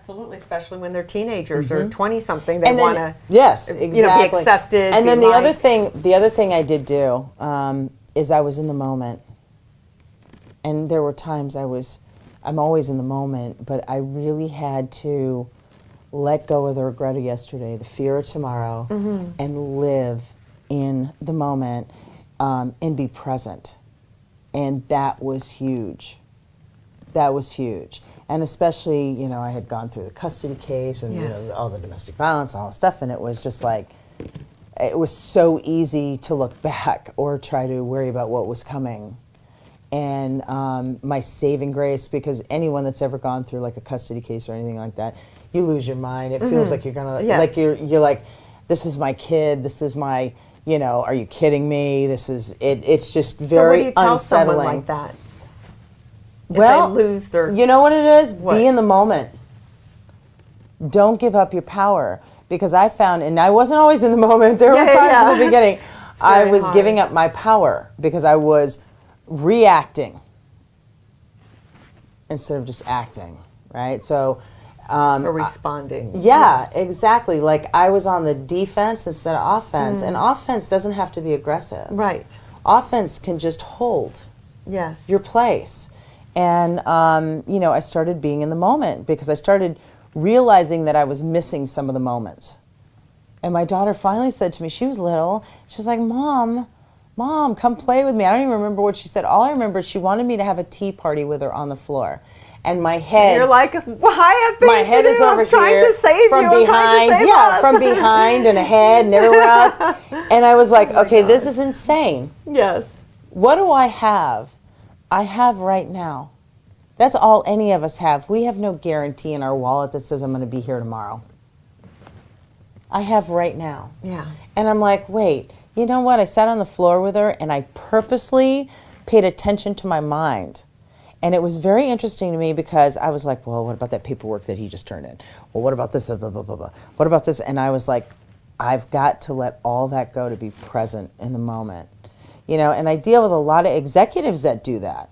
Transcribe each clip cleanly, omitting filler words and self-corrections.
Absolutely, especially when they're teenagers or 20-something, they want to, yes, exactly, be accepted. And then the liked. other thing I did do is I was in the moment, and there were times I'm always in the moment, but I really had to let go of the regret of yesterday, the fear of tomorrow, and live in the moment and be present. And that was huge. That was huge. And especially, I had gone through the custody case and all the domestic violence and all that stuff, and it was just like, it was so easy to look back or try to worry about what was coming. And my saving grace, because anyone that's ever gone through like a custody case or anything like that, you lose your mind. It feels like you're gonna, like you're like, this is my kid, this is my, are you kidding me? This is, it's just very so what do you tell unsettling. Someone like that? If Well, they lose their... you know what it is? What? Be in the moment. Don't give up your power. Because I found, and I wasn't always in the moment, there were times in the beginning, I was giving up my power because I was reacting instead of just acting, right? So... or responding. Yeah, exactly. Like I was on the defense instead of offense, and offense doesn't have to be aggressive. Right. Offense can just hold your place. And, I started being in the moment because I started realizing that I was missing some of the moments. And my daughter finally said to me, she was little, she was like, Mom, come play with me. I don't even remember what she said. All I remember is she wanted me to have a tea party with her on the floor. And my head... You're like, well, I have things my head to is do. over I'm trying here. to save from you. behind, I'm trying to save us. from behind and ahead and everywhere else. And I was like, okay, this is insane. Yes. What do I have? I have right now. That's all any of us have. We have no guarantee in our wallet that says I'm going to be here tomorrow. I have right now. Yeah. And I'm like, wait, you know what? I sat on the floor with her and I purposely paid attention to my mind. And it was very interesting to me because I was like, well, what about that paperwork that he just turned in? Well, what about this? Blah, blah, blah, blah. What about this? And I was like, I've got to let all that go to be present in the moment. And I deal with a lot of executives that do that.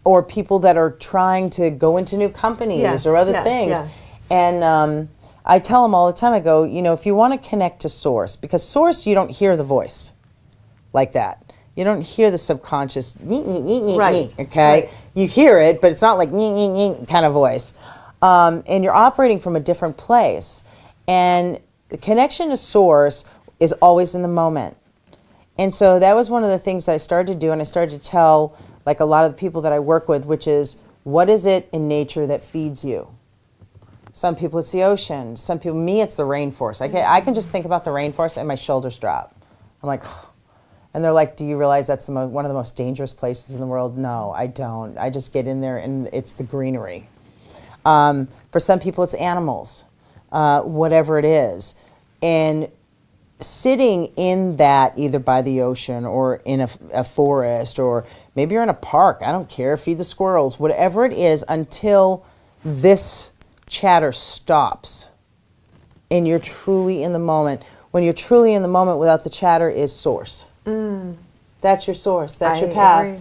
Or people that are trying to go into new companies or other things. Yes. And I tell them all the time, I go, if you want to connect to source, because source, you don't hear the voice like that. You don't hear the subconscious, right. Okay? Right. You hear it, but it's not like kind of voice. And you're operating from a different place. And the connection to source is always in the moment. And so that was one of the things that I started to do, and I started to tell like a lot of the people that I work with, which is, what is it in nature that feeds you? Some people it's the ocean. Some people, me, it's the rainforest. I can just think about the rainforest and my shoulders drop. I'm like, and they're like, do you realize that's one of the most dangerous places in the world? No, I don't. I just get in there and it's the greenery. For some people it's animals, whatever it is. And sitting in that, either by the ocean or in a forest, or maybe you're in a park, I don't care, feed the squirrels, whatever it is, until this chatter stops and you're truly in the moment. When you're truly in the moment without the chatter is source. That's your source. That's your path. Agree.